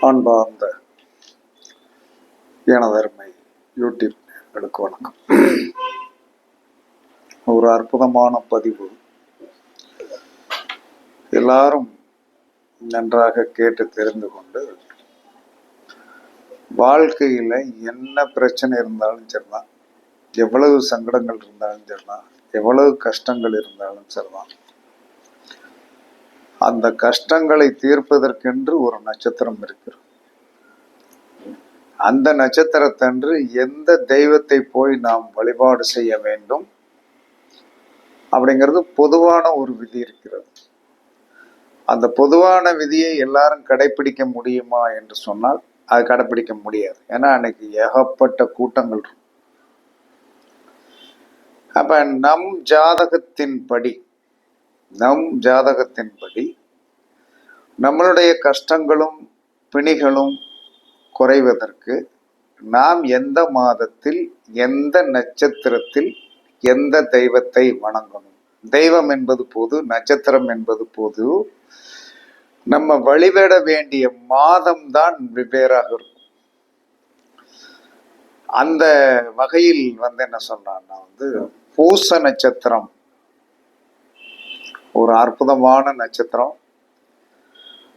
அன்பார்ந்த எனதருமை யூடியூப் நேயர்களுக்கு வணக்கம். ஒரு அற்புதமான பதிவு. எல்லாரும் நன்றாக கேட்டு தெரிந்து கொண்டு, வாழ்க்கையில என்ன பிரச்சனை இருந்தாலும் சரிதான், எவ்வளவு சங்கடங்கள் இருந்தாலும் சரிதான், எவ்வளவு கஷ்டங்கள் இருந்தாலும் சரிதான், அந்த கஷ்டங்களை தீர்ப்பதற்கென்று ஒரு நட்சத்திரம் இருக்கிறது. அந்த நட்சத்திரத்தன்று எந்த தெய்வத்தை போய் நாம் வழிபாடு செய்ய வேண்டும் அப்படிங்கிறது பொதுவான ஒரு விதி இருக்கிறது. அந்த பொதுவான விதியை எல்லாரும் கடைபிடிக்க முடியுமா என்று சொன்னால் அது கடைபிடிக்க முடியாது. ஏன்னா அன்னைக்கு ஏகப்பட்ட கூட்டங்கள் இருக்கும். அப்ப நம் ஜாதகத்தின்படி நம்மளுடைய கஷ்டங்களும் பிணிகளும் குறைவதற்கு நாம் எந்த மாதத்தில் எந்த நட்சத்திரத்தில் எந்த தெய்வத்தை வணங்கணும். தெய்வம் என்பது பொது, நட்சத்திரம் என்பது பொது. நம்ம வழிபட வேண்டிய மாதம் தான் வெவ்வேறாக இருக்கும். அந்த வகையில் என்ன சொன்னான்னா பூச நட்சத்திரம் ஒரு அற்புதமான நட்சத்திரம்.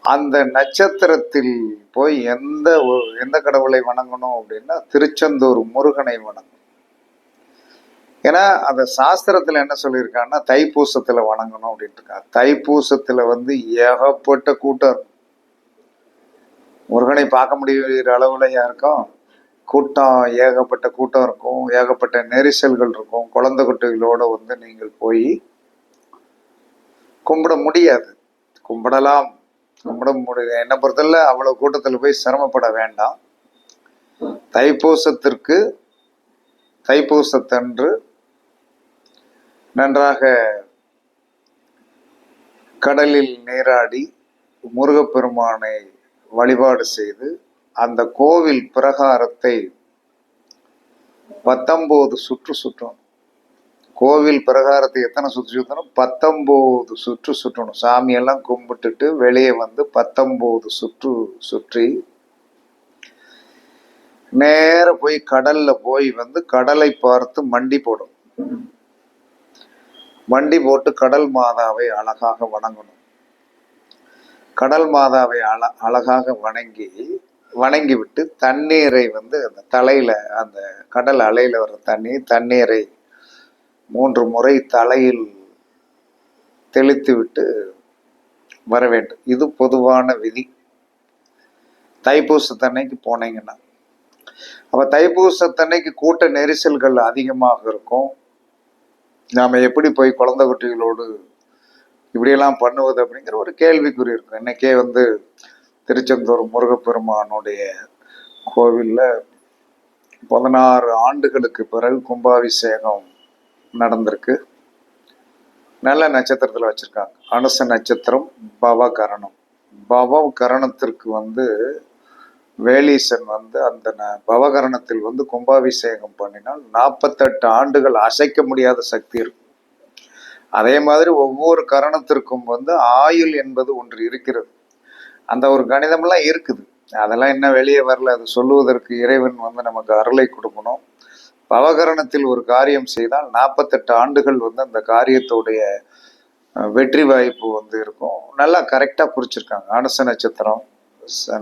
அந்த நட்சத்திரத்தில் போய் எந்த கடவுளை வணங்கணும் அப்படின்னா திருச்செந்தூர் முருகனை வணங்கணும். ஏன்னா அந்த சாஸ்திரத்துல என்ன சொல்லியிருக்காங்கன்னா தைப்பூசத்துல வணங்கணும் அப்படின்ட்டு இருக்காங்க. தைப்பூசத்துல ஏகப்பட்ட கூட்டம் இருக்கும். முருகனை பார்க்க முடிகிற அளவுல யாருக்கும் கூட்டம், ஏகப்பட்ட கூட்டம் இருக்கும், ஏகப்பட்ட நெரிசல்கள் இருக்கும். குழந்தை குட்டிகளோட நீங்கள் போய் கும்பிட முடியாது. கும்பிடலாம், கும்பிட முடியும். என்னை பொறுத்தல அவ்வளவு கூட்டத்தில் போய் சிரமப்பட வேண்டாம். தைப்பூசத்தன்று நன்றாக கடலில் நீராடி முருகப்பெருமானை வழிபாடு செய்து அந்த கோவில் பிரகாரத்தை 19 சுற்று சுற்றணும். கோவில் பிரகாரத்தை எத்தனை சுற்றணும்? 19 சுற்று சுற்றணும். சாமியெல்லாம் கும்பிட்டுட்டு வெளியே 19 சுற்று சுற்றி நேர போய் கடல்ல போய் கடலை பார்த்து மண்டி போடும். மண்டி போட்டு கடல் மாதாவை அழகாக வணங்கணும். கடல் மாதாவை அழகாக வணங்கி விட்டு தண்ணீரை அந்த தலையில, அந்த கடல் அலையில வர தண்ணீரை 3 முறை தலையில் தெளித்து விட்டு வர வேண்டும். இது பொதுவான விதி. தைப்பூசத்தன்னைக்கு போனீங்கன்னா, அப்ப தைப்பூசத்தன்னைக்கு கூட்ட நெரிசல்கள் அதிகமாக இருக்கும். நாம எப்படி போய் குழந்தை குட்டிகளோடு இப்படியெல்லாம் பண்ணுவது அப்படிங்கிற ஒரு கேள்விக்குறி இருக்கும். இன்னைக்கே திருச்செந்தூர் முருகப்பெருமானுடைய கோவில்ல 16 ஆண்டுகளுக்கு பிறகு கும்பாபிஷேகம் நடந்திருக்கு. நல்ல நட்சத்திரத்துல வச்சிருக்காங்க. அனுச நட்சத்திரம், பவகரணத்திற்கு வேலீசன் அந்த பவகரணத்தில் கும்பாபிஷேகம் பண்ணினால் 48 ஆண்டுகள் அசைக்க முடியாத சக்தி இருக்கும். அதே மாதிரி ஒவ்வொரு கரணத்திற்கும் ஆயுள் என்பது ஒன்று இருக்கிறது. அந்த ஒரு கணிதம்லாம் இருக்குது. அதெல்லாம் இன்னும் வெளியே வரல. அது சொல்லுவதற்கு இறைவன் நமக்கு அருளை கொடுக்கணும். பவகரணத்தில் ஒரு காரியம் செய்தால் 48 ஆண்டுகள் அந்த காரியத்துடைய வெற்றி வாய்ப்பு இருக்கும். நல்லா கரெக்டாக குறிச்சிருக்காங்க. அனுச நட்சத்திரம்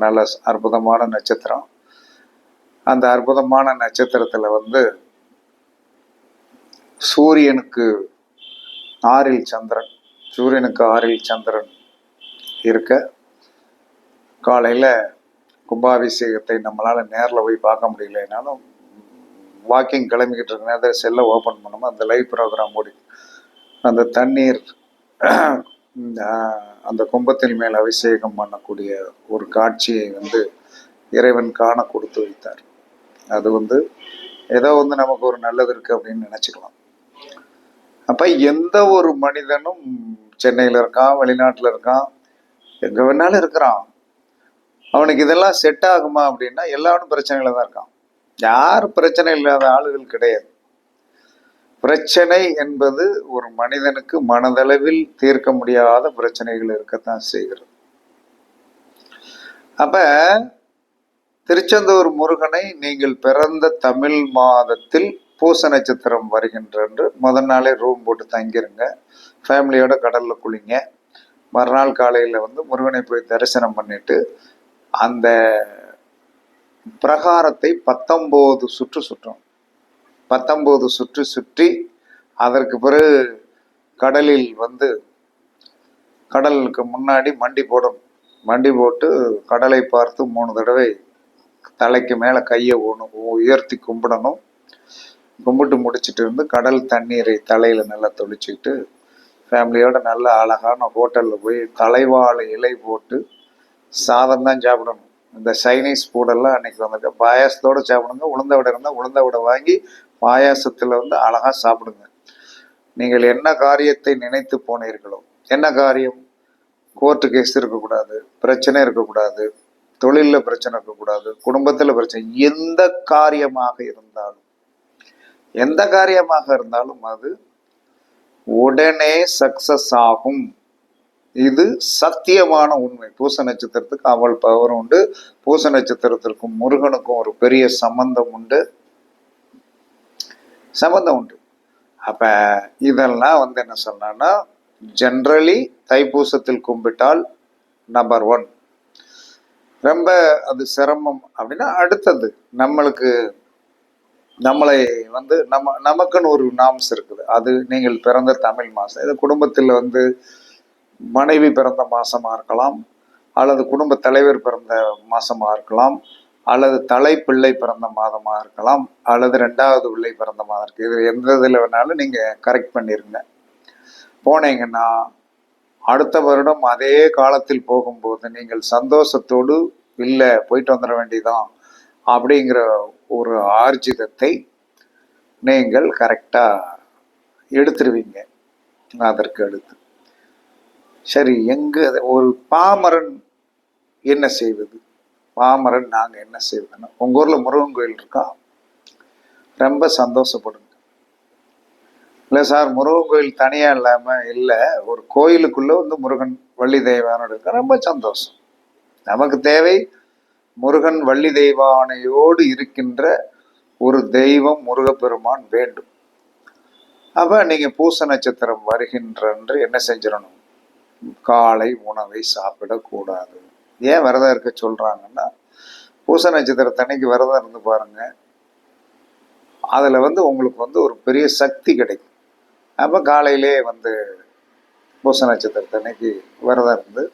நல்ல அற்புதமான நட்சத்திரம். அந்த அற்புதமான நட்சத்திரத்துல சூரியனுக்கு 6ல் சந்திரன் இருக்க காலையில கும்பாபிஷேகத்தை நம்மளால நேரில் போய் பார்க்க முடியலனாலும் வாக்கிங் கிளம்பிக்கிட்டு இருக்க நேரத்தில் செல்லை ஓப்பன் பண்ணோம். அந்த லைவ் ப்ரோக்ராம் ஓடி அந்த தண்ணீர் அந்த கும்பத்தின் மேல் அபிஷேகம் பண்ணக்கூடிய ஒரு காட்சியை இறைவன் காண கொடுத்து வைத்தார். அது ஏதோ நமக்கு ஒரு நல்லது இருக்கு அப்படின்னு நினைச்சுக்கலாம். அப்ப எந்த ஒரு மனிதனும் சென்னையில இருக்கான், வெளிநாட்டுல இருக்கான், எங்க வேணாலும் இருக்கிறான், அவனுக்கு இதெல்லாம் செட் ஆகுமா அப்படின்னா எல்லாரும் பிரச்சனையில தான் இருக்கான். யாரும் பிரச்சனை இல்லாத ஆளுகள் கிடையாது. பிரச்சனை என்பது ஒரு மனிதனுக்கு மனதளவில் தீர்க்க முடியாத பிரச்சனைகள் இருக்கத்தான் செய்கிறது. அப்ப திருச்செந்தூர் முருகனை நீங்கள் பிறந்த தமிழ் மாதத்தில் பூச நட்சத்திரம் வருகின்ற முதல் நாளே ரூம் போட்டு தங்கிருங்க, ஃபேமிலியோட கடல்ல குளிங்க. மறுநாள் காலையில் வந்து முருகனை போய் தரிசனம் பண்ணிட்டு அந்த பிரகாரத்தை 19 சுற்று சுற்றும். 19 சுற்று சுற்றி அதற்கு பிறகு கடலில் வந்து கடலுக்கு முன்னாடி மண்டி போடணும். மண்டி போட்டு கடலை பார்த்து 3 தடவை தலைக்கு மேலே கையை உயர்த்தி கும்பிடணும். கும்பிட்டு முடிச்சுட்டு இருந்து கடல் தண்ணீரை தலையில் நல்லா தொளிச்சுக்கிட்டு ஃபேமிலியோட நல்ல அழகான ஹோட்டலில் போய் தலைவாழை இலை போட்டு சாதம் தான் சாப்பிடணும். இந்த சைனீஸ் ஃபுடெல்லாம் அன்னைக்கு வந்துட்டு பாயாசத்தோடு சாப்பிடுங்க. உளுந்த விடை இருந்தால் உளுந்த விடை வாங்கி பாயாசத்தில் வந்து அழகாக சாப்பிடுங்க. நீங்கள் என்ன காரியத்தை நினைத்து போனீர்களோ, என்ன காரியம், கோர்ட்டு கேஸ் இருக்கக்கூடாது, பிரச்சனை இருக்கக்கூடாது, தொழிலில் பிரச்சனை இருக்கக்கூடாது, குடும்பத்தில் பிரச்சனை, எந்த காரியமாக இருந்தாலும் அது உடனே சக்சஸ் ஆகும். இது சத்தியமான உண்மை. பூச நட்சத்திரத்துக்கு அவள் பவர் உண்டு. பூச நட்சத்திரத்திற்கும் முருகனுக்கும் ஒரு பெரிய சம்பந்தம் உண்டு. அப்ப இதெல்லாம் வந்து என்ன சொன்னா, ஜென்ரலி தைப்பூசத்தில் கும்பிட்டால் நம்பர் 1. ரொம்ப அது சிரமம் அப்படின்னா அடுத்தது நம்மளை வந்து நமக்குன்னு ஒரு நாம்ஸ் இருக்குது. அது நீங்கள் பிறந்த தமிழ் மாதம், இது குடும்பத்தில் வந்து மனைவி பிறந்த மாசமா இருக்கலாம், அல்லது குடும்ப தலைவர் பிறந்த மாசமா இருக்கலாம், அல்லது தலைப்பிள்ளை பிறந்த மாதமாக இருக்கலாம், அல்லது 2வது பிள்ளை பிறந்த மாதம் இருக்கு. இது எந்த இதில் வேணாலும் நீங்கள் கரெக்ட் பண்ணிருங்க. போனீங்கன்னா அடுத்த வருடம் அதே காலத்தில் போகும்போது நீங்கள் சந்தோஷத்தோடு இல்லை போயிட்டு வந்துட வேண்டியதான் அப்படிங்கிற ஒரு ஆர்ஜிதத்தை நீங்கள் கரெக்டாக எடுத்துருவீங்க. அதற்கு அடுத்து சரி, ஒரு பாமரன் என்ன செய்வது? பாமரன் நாங்கள் என்ன செய்வதுன்னா, உங்கள் ஊரில் முருகன் கோயில் இருக்கா? ரொம்ப சந்தோஷப்படுங்க. இல்லை சார், முருகன் கோயில் தனியாக இல்லாமல் இல்லை, ஒரு கோயிலுக்குள்ளே வந்து முருகன் வள்ளி தெய்வானோடு இருக்கா, ரொம்ப சந்தோஷம். நமக்கு தேவை முருகன் வள்ளி தெய்வானையோடு இருக்கின்ற ஒரு தெய்வம் முருகப்பெருமான் வேண்டும். அப்போ நீங்கள் பூச நட்சத்திரம் வருகின்ற என்ன செஞ்சிடணும்? காலை உணவை சாப்பிடக்கூடாது. ஏன் விரதம் இருக்க சொல்கிறாங்கன்னா, பூச நட்சத்திரத்தன்னைக்கு விரதம் இருந்து பாருங்க, அதில் வந்து உங்களுக்கு வந்து ஒரு பெரிய சக்தி கிடைக்கும். அப்போ காலையிலே வந்து பூச நட்சத்திரத்தன்னைக்கு விரதம் இருந்து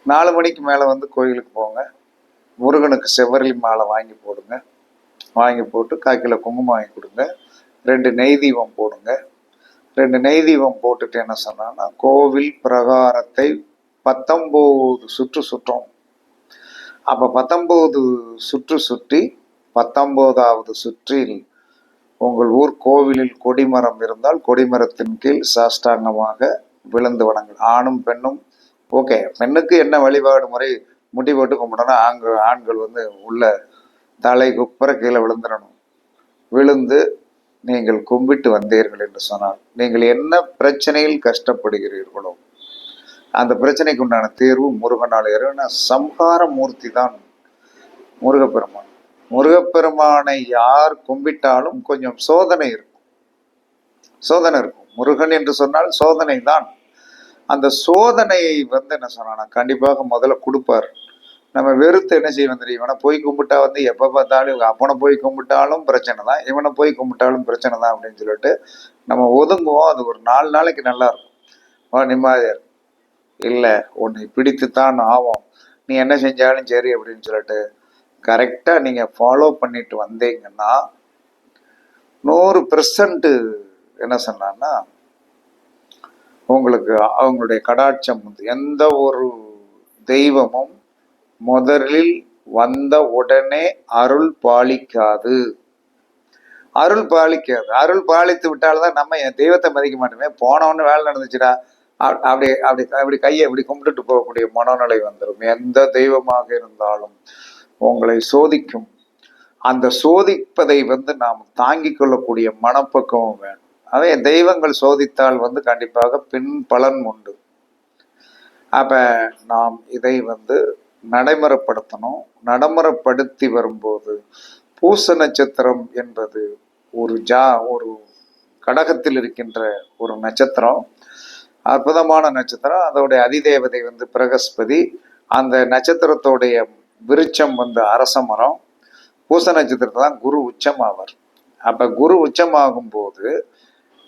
4 மணிக்கு மேலே வந்து கோயிலுக்கு போங்க. முருகனுக்கு செவ்வரளி மாலை வாங்கி போடுங்க. வாங்கி போட்டு 1/4 கிலோ குங்குமம் வாங்கி கொடுங்க. 2 நெய் தீபம் போடுங்க. 2 நெய் தீபம் போட்டுட்டு என்ன சொன்னான்னா, கோவில் பிரகாரத்தை 19 சுற்று சுற்றும். அப்போ 19 சுற்று சுற்றி 19வது சுற்றில் உங்கள் ஊர் கோவிலில் கொடிமரம் இருந்தால் கொடிமரத்தின் கீழ் சாஷ்டாங்கமாக விழுந்து வணங்கல். ஆணும் பெண்ணும் ஓகே. பெண்ணுக்கு என்ன வழிபாடு முறை, முடி போட்டு கும்பிடணும். ஆண்கள் வந்து உள்ள தலை குப்புற கீழே விழுந்துடணும். விழுந்து நீங்கள் கும்பிட்டு வந்தீர்கள் என்று சொன்னால், நீங்கள் என்ன பிரச்சனையில் கஷ்டப்படுகிறீர்களோ அந்த பிரச்சனைக்கு உண்டான தீர்வு முருகனால். சம்ஹார மூர்த்தி தான் முருகப்பெருமான். முருகப்பெருமானை யார் கும்பிட்டாலும் கொஞ்சம் சோதனை இருக்கும். முருகன் என்று சொன்னால் சோதனை தான். அந்த சோதனையை வந்து என்ன சொன்னா கண்டிப்பாக முதல்ல கொடுப்பார். நம்ம வெறுத்து என்ன செய்வோம் தெரியும், இவனை போய் கும்பிட்டா வந்து எப்போ பார்த்தாலும் இவங்க அப்பனை போய் கும்பிட்டாலும் பிரச்சனை தான், இவனை போய் கும்பிட்டாலும் பிரச்சனை தான் அப்படின்னு சொல்லிட்டு நம்ம ஒதுங்குவோம். அது ஒரு 4 நாளைக்கு நல்லா இருக்கும், நிம்மதியாக இருக்கும். இல்லை, உன்னை பிடித்துத்தான் ஆகும், நீ என்ன செஞ்சாலும் சரி அப்படின்னு சொல்லிட்டு கரெக்டாக நீங்கள் ஃபாலோ பண்ணிட்டு வந்தீங்கன்னா 100% என்ன சொன்னான்னா உங்களுக்கு அவங்களுடைய கடாட்சம் வந்து, எந்த ஒரு தெய்வமும் முதலில் வந்த உடனே அருள் பாலிக்காது. அருள் பாலித்து விட்டால்தான் நம்ம என் தெய்வத்தை மதிக்க மாட்டோமே. போனவொன்னு வேலை நடந்துச்சுடா அப்படி கையை இப்படி கும்பிட்டுட்டு போகக்கூடிய மனநிலை வந்துடும். எந்த தெய்வமாக இருந்தாலும் உங்களை சோதிக்கும். அந்த சோதிப்பதை வந்து நாம் தாங்கிக் கொள்ளக்கூடிய மனப்பக்குவம் வேணும். அதே தெய்வங்கள் சோதித்தால் வந்து கண்டிப்பாக பின் பலன் உண்டு. அப்ப நாம் இதை வந்து நடைமுறைப்படுத்தணும். நடைமுறைப்படுத்தி வரும்போது பூச நட்சத்திரம் என்பது ஒரு கடகத்தில் இருக்கின்ற ஒரு நட்சத்திரம், அற்புதமான நட்சத்திரம். அதோடைய அதிதேவதை வந்து பிரகஸ்பதி. அந்த நட்சத்திரத்தோடைய விருட்சம் வந்து அரச மரம். பூச நட்சத்திரத்தை தான் குரு உச்சமாவார். அப்ப குரு உச்சமாகும் போது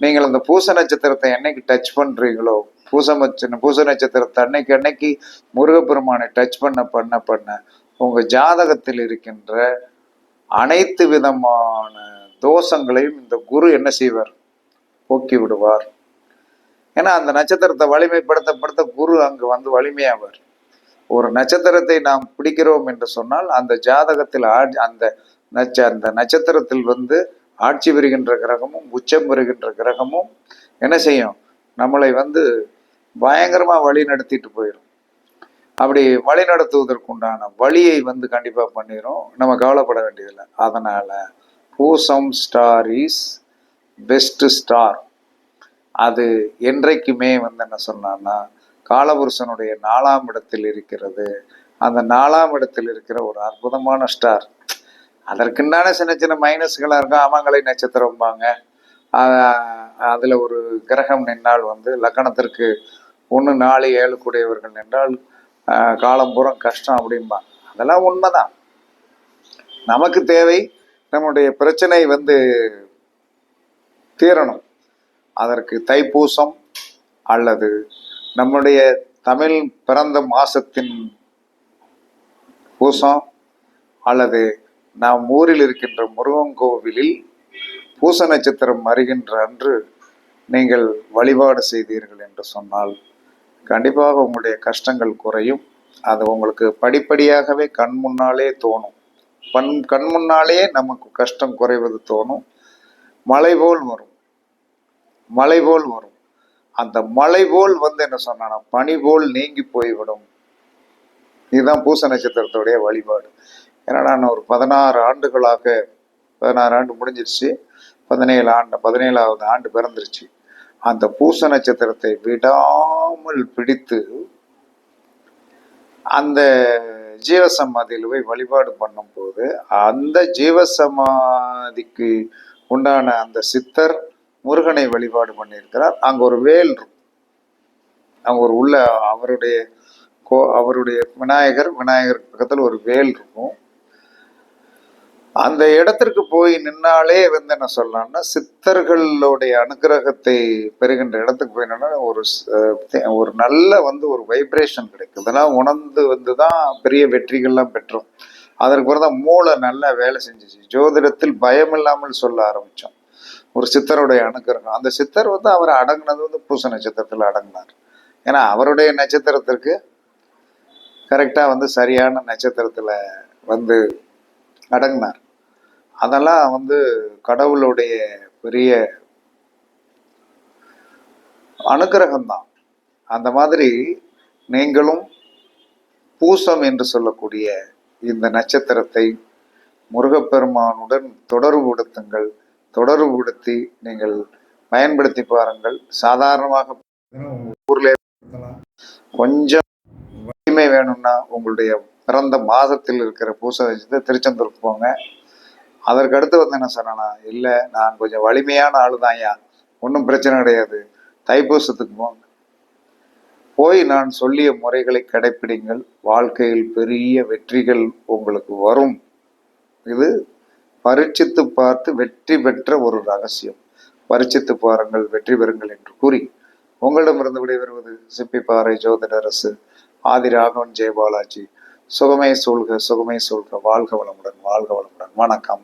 நீங்கள் அந்த பூச நட்சத்திரத்தை என்னைக்கு டச் பண்றீங்களோ, பூச நட்சத்திரத்தை அன்னைக்கு முருகப்பெருமானை டச் பண்ண உங்க ஜாதகத்தில் இருக்கின்ற அனைத்து விதமான தோஷங்களையும் இந்த குரு என்ன செய்வார்? போக்கி விடுவார். ஏன்னா அந்த நட்சத்திரத்தை வலிமைப்படுத்த குரு அங்கு வந்து வலிமையாவார். ஒரு நட்சத்திரத்தை நாம் பிடிக்கிறோம் என்று சொன்னால் அந்த ஜாதகத்தில் அந்த நட்சத்திரத்தில் வந்து ஆட்சி பெறுகின்ற கிரகமும் உச்சம் பெறுகின்ற கிரகமும் என்ன செய்யும்? நம்மளை வந்து பயங்கரமா வழி நடத்திட்டு போயிடும். அப்படி வழி நடத்துவதற்குண்டான வழியை வந்து கண்டிப்பா பண்ணிடும். நம்ம கவலைப்பட வேண்டியதில்லை. அதனால பூசம் ஸ்டார் இஸ் பெஸ்ட் ஸ்டார். அது என்றைக்குமே வந்து என்ன சொன்னான்னா காலபுருஷனுடைய 4ஆம் இடத்தில் இருக்கிறது. அந்த 4ஆம் இடத்தில் இருக்கிற ஒரு அற்புதமான ஸ்டார். அதற்குண்டான சின்ன சின்ன மைனஸ்களாக இருக்கும். அமங்கலை நட்சத்திரம்பாங்க. அதில் ஒரு கிரகம் நின்றால் வந்து லக்கணத்திற்கு 1, 4, 7 கூடியவர்கள் நின்றால் காலம்பூரம் கஷ்டம் அப்படிம்பாங்க. அதெல்லாம் உண்மைதான். நமக்கு தேவை நம்முடைய பிரச்சனை வந்து தீரணும். அதற்கு தைப்பூசம் அல்லது நம்முடைய தமிழ் பிறந்த மாசத்தின் பூசம் அல்லது நாம் ஊரில் இருக்கின்ற முருகன் கோவிலில் பூச நட்சத்திரம் வருகின்ற அன்று நீங்கள் வழிபாடு செய்தீர்கள் என்று சொன்னால் கண்டிப்பாக உங்களுடைய கஷ்டங்கள் குறையும். அது உங்களுக்கு படிப்படியாகவே கண் முன்னாலே தோணும். கண் முன்னாலே நமக்கு கஷ்டம் குறைவது தோணும். மலை போல் வரும். அந்த மலை போல் வந்து என்ன சொன்னா பனி போல் நீங்கி போய்விடும். இதுதான் பூச நட்சத்திரத்துடைய வழிபாடு. ஏன்னா நான் ஒரு 16 ஆண்டுகளாக 16 ஆண்டு முடிஞ்சிருச்சு. 17வது ஆண்டு பிறந்துருச்சு. அந்த பூச நட்சத்திரத்தை விடாமல் பிடித்து அந்த ஜீவசமாதியில் போய் வழிபாடு பண்ணும் போது அந்த ஜீவசமாதிக்கு உண்டான அந்த சித்தர் முருகனை வழிபாடு பண்ணியிருக்கிறார். அங்க ஒரு வேல் இருக்கும். அங்க ஒரு உள்ள அவருடைய விநாயகர் பக்கத்தில் ஒரு வேல் இருக்கும். அந்த இடத்திற்கு போய் நின்னாலே வந்து என்ன சொல்லலாம்னா சித்தர்களுடைய அனுகிரகத்தை பெறுகின்ற இடத்துக்கு போய் நின்னா ஒரு நல்ல வந்து ஒரு வைப்ரேஷன் கிடைக்கும். இதெல்லாம் உணர்ந்து வந்து தான் பெரிய வெற்றிகள்லாம் பெற்றோம். அதற்கு பிறகு தான் மூளை நல்லா வேலை செஞ்சிச்சு. ஜோதிடத்தில் பயம் இல்லாமல் சொல்ல ஆரம்பித்தோம். ஒரு சித்தருடைய அனுகிரகம். அந்த சித்தர் வந்து அவர் அடங்கினது வந்து பூச நட்சத்திரத்தில் அடங்கினார். ஏன்னா அவருடைய நட்சத்திரத்திற்கு கரெக்டாக வந்து சரியான நட்சத்திரத்தில் வந்து அடங்கினார். அதெல்லாம் வந்து கடவுளுடைய பெரிய அனுகிரகம்தான். அந்த மாதிரி நீங்களும் பூசம் என்று சொல்லக்கூடிய இந்த நட்சத்திரத்தை முருகப்பெருமானுடன் தொடர்புபடுத்தி நீங்கள் பயன்படுத்தி பாருங்கள். சாதாரணமாக ஊர்ல கொஞ்சம் வலிமை வேணும்னா உங்களுடைய பிறந்த மாதத்தில் இருக்கிற பூச நட்சத்திரம் திருச்செந்தூருக்கு போங்க. அதற்கு அடுத்து வந்து என்ன சொன்னா, இல்லை நான் கொஞ்சம் வலிமையான ஆளுதான்யா, ஒன்றும் பிரச்சனை கிடையாது, தைப்பூசத்துக்கு போங்க. போய் நான் சொல்லிய முறைகளை கடைப்பிடிங்கள். வாழ்க்கையில் பெரிய வெற்றிகள் உங்களுக்கு வரும். இது பரீட்சித்து பார்த்து வெற்றி பெற்ற ஒரு ரகசியம். பரீட்சித்து பாருங்கள், வெற்றி பெறுங்கள் என்று கூறி உங்களிடமிருந்து விடைபெறுவது சிப்பிப்பாறை ஜோதிடரசு ஆதி ராகவன் ஜெயபாலாஜி. சுகமே சூழ்க. வாழ்க வளமுடன். வணக்கம்.